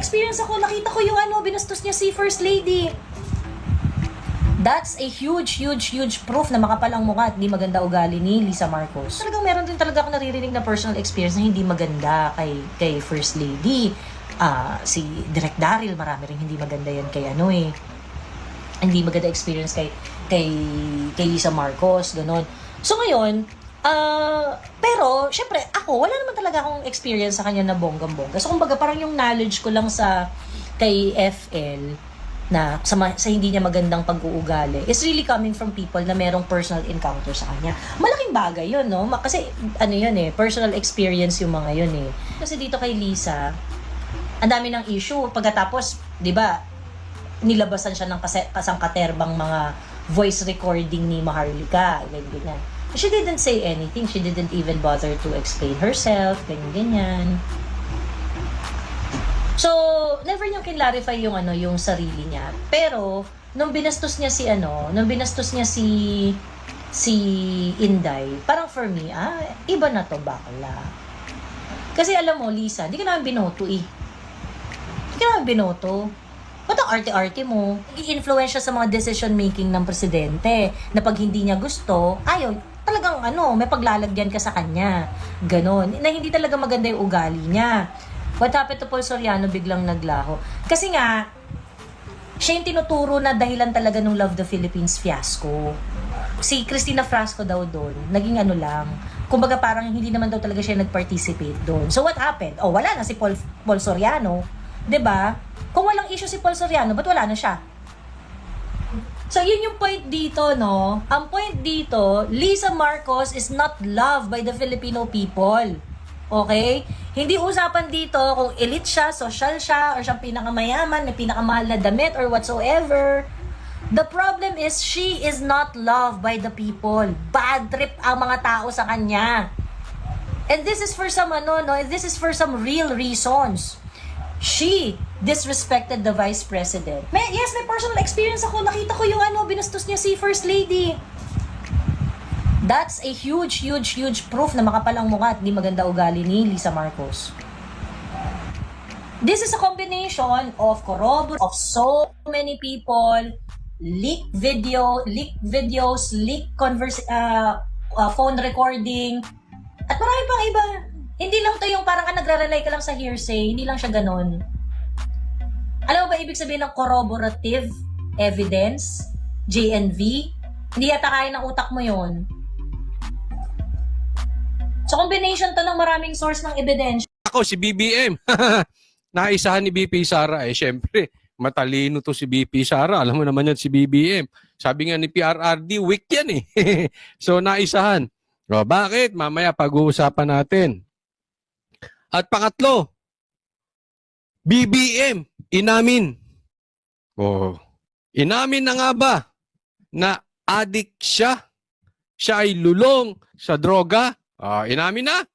experience ako. Nakita ko yung binastos niya si First Lady. That's a huge proof na makapalang mukha at di maganda ugali ni Lisa Marcos. Talagang meron din talaga ako naririnig na personal experience na hindi maganda kay First Lady. Si Direk Daryl, marami rin hindi maganda yan kay hindi maganda experience kay Lisa Marcos, ganon. So ngayon, pero syempre ako, wala naman talaga akong experience sa kanya na bonggang-bongga. So kumbaga parang yung knowledge ko lang kay FL na sa hindi niya magandang pag-uugali is really coming from people na merong personal encounter sa kanya. Malaking bagay yun, no? Kasi personal experience yung mga yun eh. Kasi dito kay Lisa, ang dami ng issue. Pagkatapos, di ba, nilabasan siya ng kasangkaterbang mga voice recording ni Maharlika, ganyan. She didn't say anything. She didn't even bother to explain herself, ganyan. So, never niyang clarify yung sarili niya. Pero nung binastos niya si Inday, parang for me, iba na to, bakla. Kasi alam mo, Lisa, hindi ka naman binoto eh. Hindi ka naman binoto. Ba't ang arte-arte mo? I-influence siya sa mga decision making ng presidente na pag hindi niya gusto, ayaw, talagang may paglalagyan ka sa kanya. Ganon. Na hindi talaga maganda yung ugali niya. What happened to Paul Soriano biglang naglaho? Kasi nga, siya yung tinuturo na dahilan talaga ng Love the Philippines fiasco. Si Cristina Frasco daw doon, naging lang. Kumbaga parang hindi naman daw talaga siya nag-participate doon. So what happened? Wala na si Paul Soriano. 'Di ba? Kung walang issue si Paul Soriano, ba't wala na siya? So yun yung point dito, no? Ang point dito, Lisa Marcos is not loved by the Filipino people. Okay? Hindi usapan dito kung elite siya, social siya, or siyang pinakamayaman, may pinakamahal na damit, or whatsoever. The problem is, she is not loved by the people. Bad trip ang mga tao sa kanya. And this is for some, this is for some real reasons. She disrespected the Vice President. May personal experience ako. Nakita ko yung binastos niya si First Lady. That's a huge proof na makapalang mukha at di maganda ugali ni Lisa Marcos. This is a combination of corroboration of so many people, leaked videos, leaked phone recording, at marami pang iba. Hindi lang to yung parang nagra-rely ka lang sa hearsay, hindi lang siya ganon. Alam mo ba ibig sabihin ng corroborative evidence? JNV? Hindi yata kaya ng utak mo yon. So, combination to ng maraming source ng ebidensya. Ako, si BBM. Naisahan ni BP Sara. Siyempre, matalino to si BP Sara. Alam mo naman yan si BBM. Sabi nga ni PRRD, weak yan eh. So, naisahan. Bakit? Mamaya pag-uusapan natin. At pangatlo, BBM, inamin. Inamin na nga ba na addict siya? Siya ay lulong sa droga? Inamin na?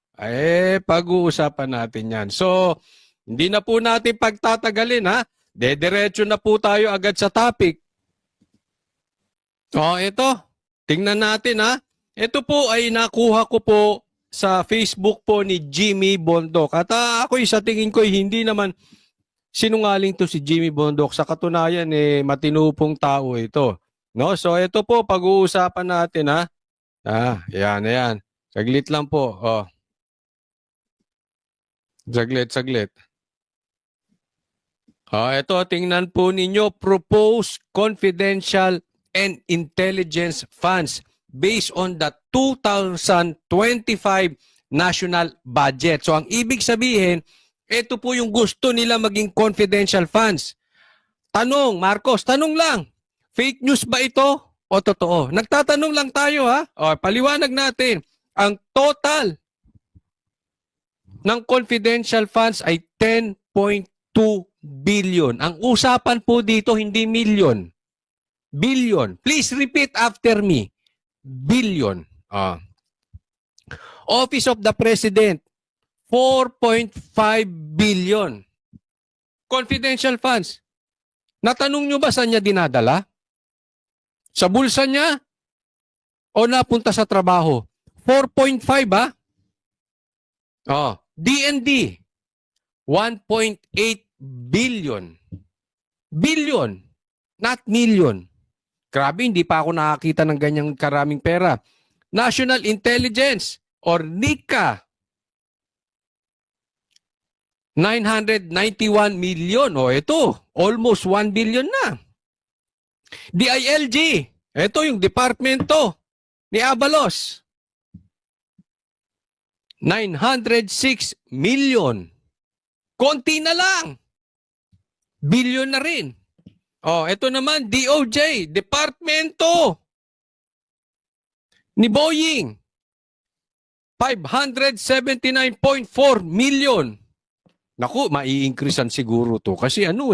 Pag-uusapan natin yan. So, hindi na po natin pagtatagalin, ha? Dediretso na po tayo agad sa topic. Ito. Tingnan natin, ha? Ito po ay nakuha ko po sa Facebook po ni Jimmy Bondok. At ako sa tingin ko hindi naman sinungaling to si Jimmy Bondok. Sa katunayan, matinupong tao ito. No? So, ito po, pag-uusapan natin, ha? Yan. Saglit lang po. Saglit. Ito, tingnan po ninyo. Proposed confidential and intelligence funds based on the 2025 national budget. So, ang ibig sabihin, ito po yung gusto nila maging confidential funds. Tanong, Marcos, tanong lang. Fake news ba ito o totoo? Nagtatanong lang tayo, ha? Paliwanag natin. Ang total ng confidential funds ay 10.2 billion. Ang usapan po dito hindi million. Billion. Please repeat after me. Billion. Office of the President, 4.5 billion. Confidential funds. Natanong nyo ba saan niya dinadala? Sa bulsa niya? O napunta sa trabaho? 4.5 ba? DND, 1.8 billion. Billion, not million. Grabe, hindi pa ako nakakita ng ganyang karaming pera. National Intelligence or NICA, 991 million. O ito, almost 1 billion na. DILG, ito yung departmento ni Abalos. 906 million. Konti na lang. Billion na rin. Oh, ito naman, DOJ, departmento ni Boeing. 579.4 million. Naku, mai-increasean siguro to. Kasi ano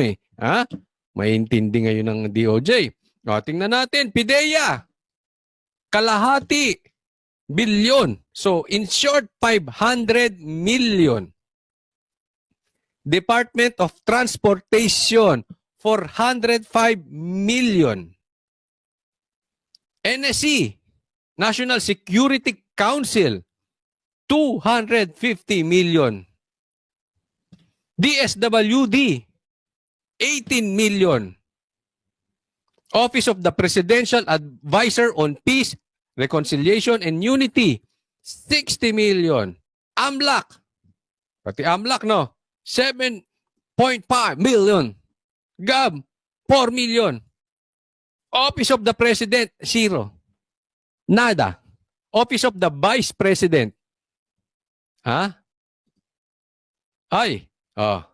mainintindi ngayon ng DOJ. O, tingnan natin, PIDEA. Kalahati billion. So, in short, 500 million. Department of Transportation, 405 million. NSC, National Security Council, 250 million. DSWD, 18 million. Office of the Presidential Advisor on Peace, Reconciliation, and Unity, 60 million. AMLAC, pati AMLAC, no? 7.5 million. GAB, 4 million. Office of the President, 0. Nada. Office of the Vice President. Ha? Ay. Oh.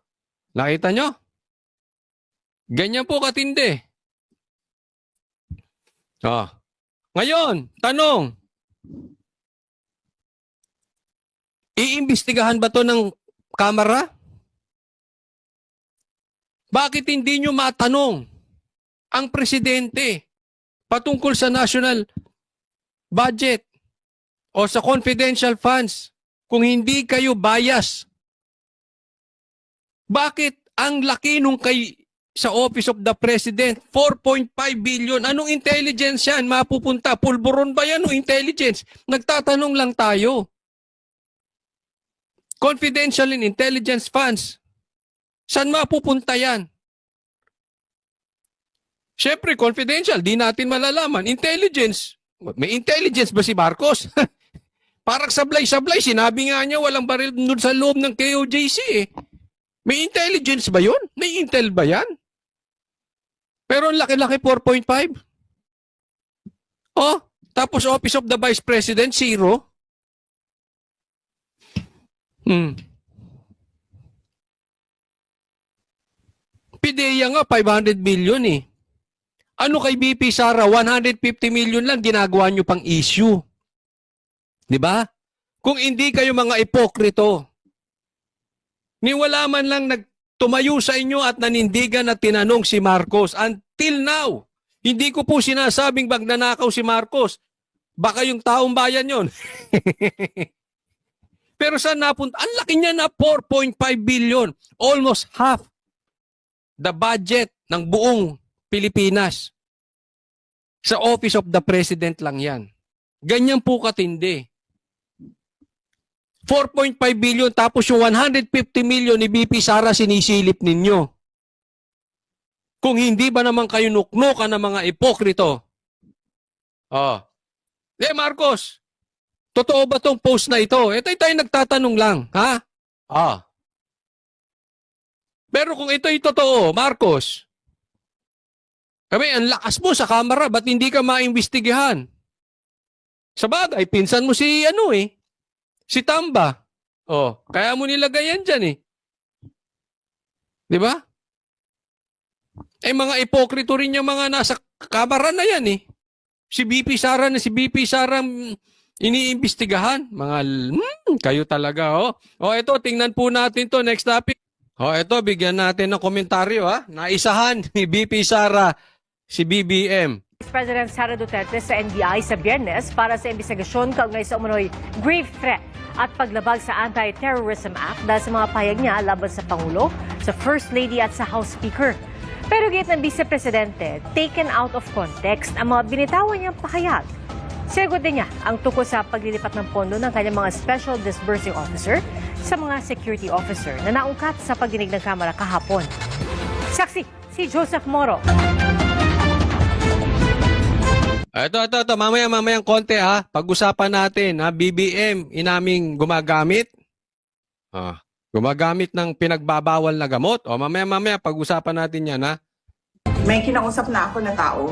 Nakita nyo? Ganyan po katindi. Oh. Ngayon, tanong. Iimbestigahan ba to ng Kamara? Bakit hindi nyo matanong ang presidente patungkol sa national budget o sa confidential funds kung hindi kayo bias? Bakit ang laki nung kay sa Office of the President, 4.5 billion? Anong intelligence yan mapupunta? Pulburon ba yan o intelligence? Nagtatanong lang tayo. Confidential and intelligence funds. Saan mapupunta yan? Siyempre, confidential. Di natin malalaman. Intelligence. May intelligence ba si Marcos? Parang sablay-sablay. Sinabi nga niya walang baril doon sa loob ng KOJC eh. May intelligence ba yun? May intel ba yan? Pero ang laki-laki, 4.5. Oh, tapos Office of the Vice President, 0. PIDEA nga, 500 million eh. Ano kay BP Sara, 150 million lang ginagawa nyo pang issue. Di ba? Kung hindi kayo mga ipokrito, ni wala man lang nagtumayo sa inyo at nanindigan at tinanong si Marcos. Until now, hindi ko po sinasabing magnanakaw si Marcos. Baka yung taong bayan yon. Pero saan napunta? Ang laki niya na 4.5 billion. Almost half the budget ng buong Pilipinas. Sa Office of the President lang yan. Ganyan po katindi. 4.5 billion tapos yung 150 million ni BP Sara sinisilip ninyo. Kung hindi ba naman kayo nuknukan ng mga ipokrito? Oh. Marcos, totoo ba tong post na ito? Ito tayo nagtatanong lang, ha? Pero kung ito'y totoo, Marcos, ang lakas mo sa kamera, ba't hindi ka maimbestigahan? Sa bagay, pinsan mo si si Tamba. Oh, kaya mo nilagay yan dyan eh. Di ba? Mga ipokrito rin yung mga nasa kamera na yan eh. Si BP Sara iniimbestigahan. Kayo talaga oh. Oh, ito, tingnan po natin to. Next topic. Oh, ito, bigyan natin ng komentaryo ha. Naisahan ni BP Sara si BBM. President Sara Duterte sa NBI sa Biyernes para sa investigasyon kaugnay sa umunoy grave threat at paglabag sa Anti-Terrorism Act dahil sa mga pahayag niya laban sa Pangulo, sa First Lady at sa House Speaker. Pero gate ng Vice Presidente, taken out of context ang mga binitawan niyang pahayag. Sinagot din niya ang tungkol sa paglilipat ng pondo ng kanyang mga Special Disbursing Officer sa mga security officer na naungkat sa pagdinig ng Kamara kahapon. Saksi, si Joseph Moro. Ito. Mamayang konti ha. Pag-usapan natin ha. BBM, inaming gumagamit. Gumagamit ng pinagbabawal na gamot. O mamaya pag-usapan natin yan ha. May kinausap na ako na tao.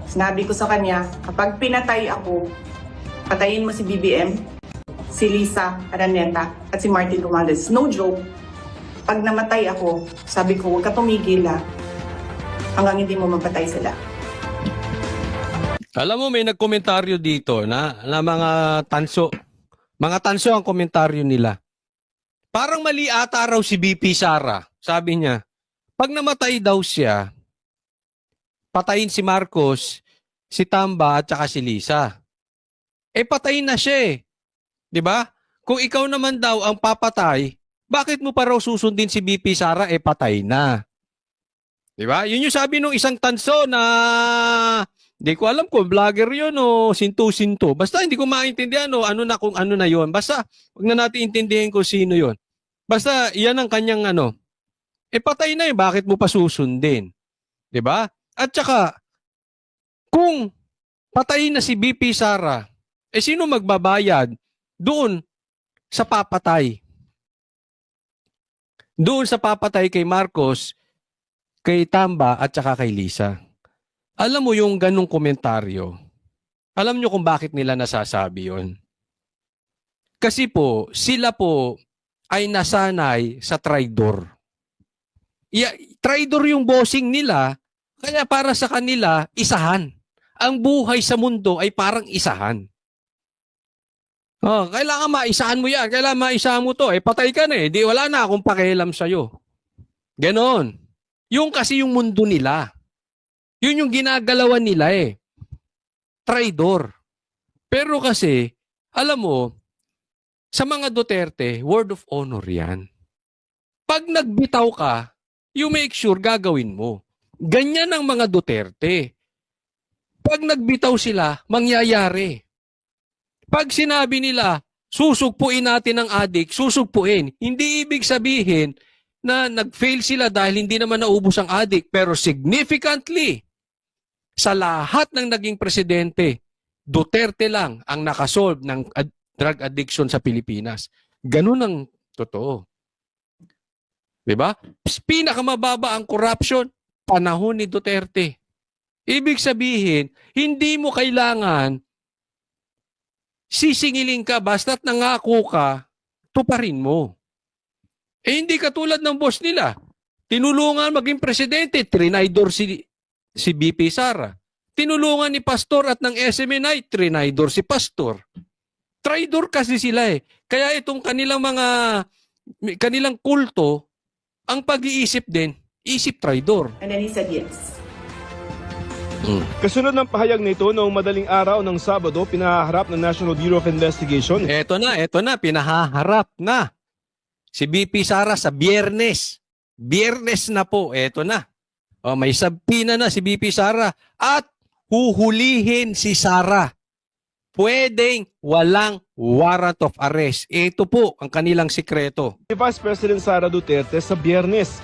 Sinabi ko sa kanya, kapag pinatay ako, patayin mo si BBM, si Lisa Araneta, at si Martin Romualdez. No joke. Pag namatay ako, sabi ko, huwag ka tumigil hanggang hindi mo mapatay sila. Alam mo, may nagkomentaryo dito na mga tanso. Mga tanso ang komentaryo nila. Parang mali ata raw si BP Sara. Sabi niya, pag namatay daw siya, patayin si Marcos, si Tamba at saka si Lisa. Patayin na siya eh. 'Di ba? Kung ikaw naman daw ang papatay, bakit mo pa raw susundin si BP Sara patay na? 'Di ba? Yun yung sabi nung isang tanso na hindi ko alam kung vlogger yun o sinto-sinto. Basta hindi ko maintindihan ano na kung ano na yun. Basta wag na natin intindihin kung sino yun. Basta iyan ang kanyang patay na eh, bakit mo pa susundin? 'Di ba? At saka, kung patayin na si BP Sara, sino magbabayad doon sa papatay? Doon sa papatay kay Marcos, kay Tamba at saka kay Lisa. Alam mo yung ganong komentaryo, alam nyo kung bakit nila nasasabi yon? Kasi po, sila po ay nasanay sa traidor. Traidor yung bossing nila, kaya para sa kanila, isahan. Ang buhay sa mundo ay parang isahan. Kailangan maisahan mo yan. Kailangan maisahan mo to. Patay ka na eh. Di wala na akong pakialam sa'yo. Ganon. Yung kasi yung mundo nila. Yun yung ginagalawan nila eh. Traidor. Pero kasi, alam mo, sa mga Duterte, word of honor yan. Pag nagbitaw ka, you make sure gagawin mo. Ganyan ang mga Duterte. Pag nagbitaw sila, mangyayari. Pag sinabi nila, susugpuin natin ang adik, susugpuin. Hindi ibig sabihin na nag-fail sila dahil hindi naman naubos ang adik. Pero significantly, sa lahat ng naging presidente, Duterte lang ang nakasolve ng drug addiction sa Pilipinas. Ganun ang totoo. Diba? Pinakamababa ang corruption, panahon ni Duterte. Ibig sabihin, hindi mo kailangan sisingilin ka basta't nangako ka, tuparin mo. Hindi katulad ng boss nila. Tinulungan maging presidente, trinaydor si BP Sara. Tinulungan ni Pastor at ng SMNI, trinaydor si Pastor. Traidor kasi sila eh. Kaya itong kanilang kulto, ang pag-iisip din, isip traidor. And then he said yes. Kasunod ng pahayag nito noong madaling araw ng Sabado, pinaharap ng National Bureau of Investigation. Eto na, pinahaharap na. Si BP Sara sa Biyernes. Biyernes na po, eto na. May sabpina na si BP Sara at huhulihin si Sara. Pwedeng walang warrant of arrest. Ito po ang kanilang sikreto. Si Vice President Sara Duterte sa Biyernes.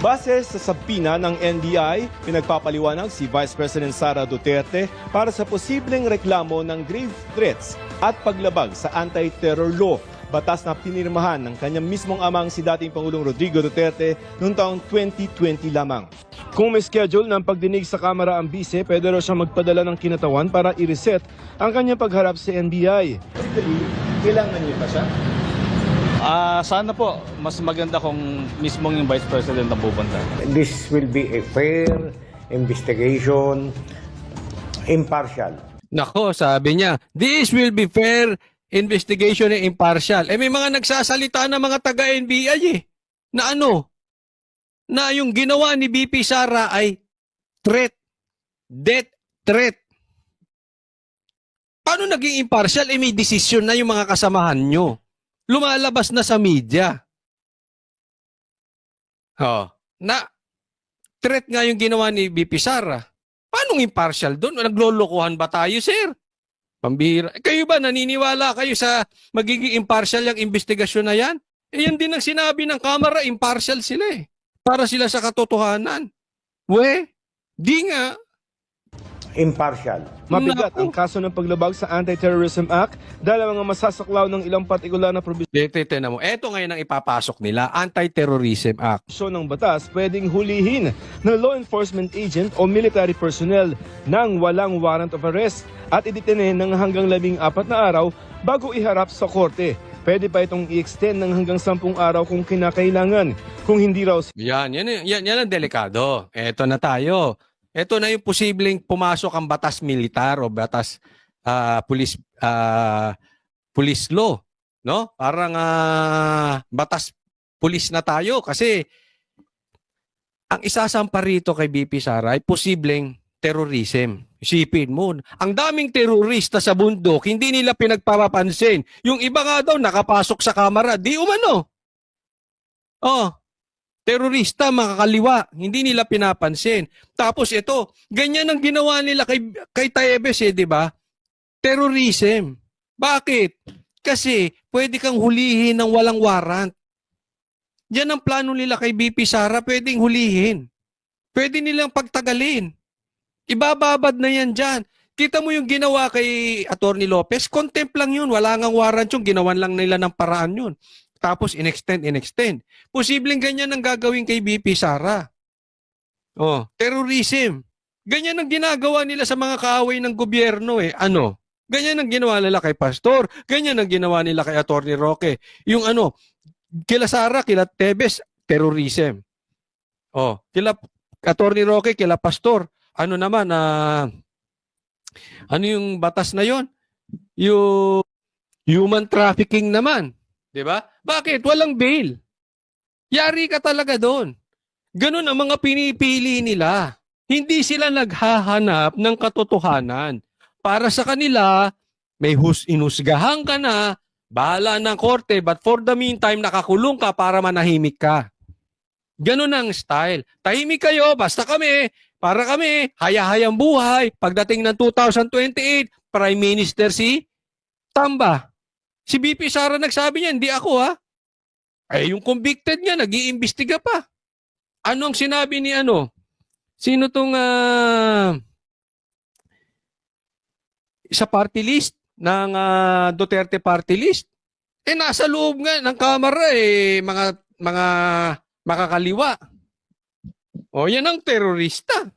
Base sa sabpina ng NBI, pinagpapaliwanag si Vice President Sara Duterte para sa posibleng reklamo ng grave threats at paglabag sa anti-terror law, batas na pinirmahan ng kanyang mismong amang si dating Pangulong Rodrigo Duterte noong taong 2020 lamang. Kung may schedule ng pagdinig sa Kamara ang bise, pwede raw siyang magpadala ng kinatawan para i-reset ang kanyang pagharap sa NBI. Kailangan niyo pa siya? Sana po, mas maganda kung mismong yung Vice President ang pupunta. This will be a fair investigation, impartial. Nako, sabi niya, this will be fair investigation and impartial. May mga nagsasalita na mga taga-NBI na na yung ginawa ni BP Sara ay threat, death threat. Paano naging impartial? May desisyon na yung mga kasamahan nyo. Lumalabas na sa media. Na threat nga yung ginawa ni BP Sara. Paano impartial doon? Naglolokohan ba tayo, sir? Pambihira. Kayo ba, naniniwala kayo sa magiging impartial yung investigasyon na yan? Yan din ang sinabi ng Kamara, impartial sila eh. Para sila sa katotohanan. Di nga. Impartial. Mabigat Naku. ang kaso ng paglabag sa Anti-Terrorism Act dahil ang mga masasaklaw ng ilang partikular na probisyon Tignan mo, eto ngayon ang ipapasok nila, Anti-Terrorism Act. ng batas pwedeng hulihin ng law enforcement agent o military personnel nang walang warrant of arrest at idetene ng hanggang 14 na araw bago iharap sa korte. Pwede pa itong i-extend ng hanggang 10 araw kung kinakailangan. Kung hindi raw Yan ang delikado. Eto na tayo. Ito na yung posibleng pumasok ang batas militar o batas police law, no? Parang batas police na tayo kasi ang isasampa rito kay BP Sara ay posibleng terrorism. Isipin mo, ang daming terorista sa bundok, hindi nila pinagpapapansin. Yung iba nga daw nakapasok sa kamera, di umano. Terorista, makakaliwa, hindi nila pinapansin. Tapos ito, ganyan ang ginawa nila kay Taebes, di ba? Terrorism. Bakit? Kasi pwede kang hulihin ng walang warrant. Yan ang plano nila kay BP Sara, pwedeng hulihin. Pwede nilang pagtagalin. Ibababad na yan dyan. Kita mo yung ginawa kay Atty. Lopez, contempt lang yun. Wala ngang warrant yung ginawan lang nila ng paraan yun. Tapos in-extend. Posibleng ganyan ang gagawin kay BP Sara. Terrorism. Ganyan ang ginagawa nila sa mga kaaway ng gobyerno eh. Ganyan ang ginawa nila kay Pastor. Ganyan ang ginawa nila kay Atty. Roque. Yung kila Sara, kila Tebes, terrorism. Kila Atty. Roque, kila Pastor. Ano naman, ano yung batas na yon? Yung human trafficking naman. 'Di ba? Bakit? Walang bail. Yari ka talaga doon. Ganun ang mga pinipili nila. Hindi sila naghahanap ng katotohanan. Para sa kanila, may inusgahan ka na, bahala ng korte, but for the meantime, nakakulong ka para manahimik ka. Ganun ang style. Tahimik kayo, basta kami, para kami, haya-hayang buhay. Pagdating ng 2028, Prime Minister si Tamba. Si BP Sara nagsabi niya, hindi ako yung convicted niya, nag-iimbestiga pa. Ano ang sinabi ni Sino tong sa party list ng Duterte party list? Nasa loob nga ng kamera mga makakaliwa. Yan ang terorista.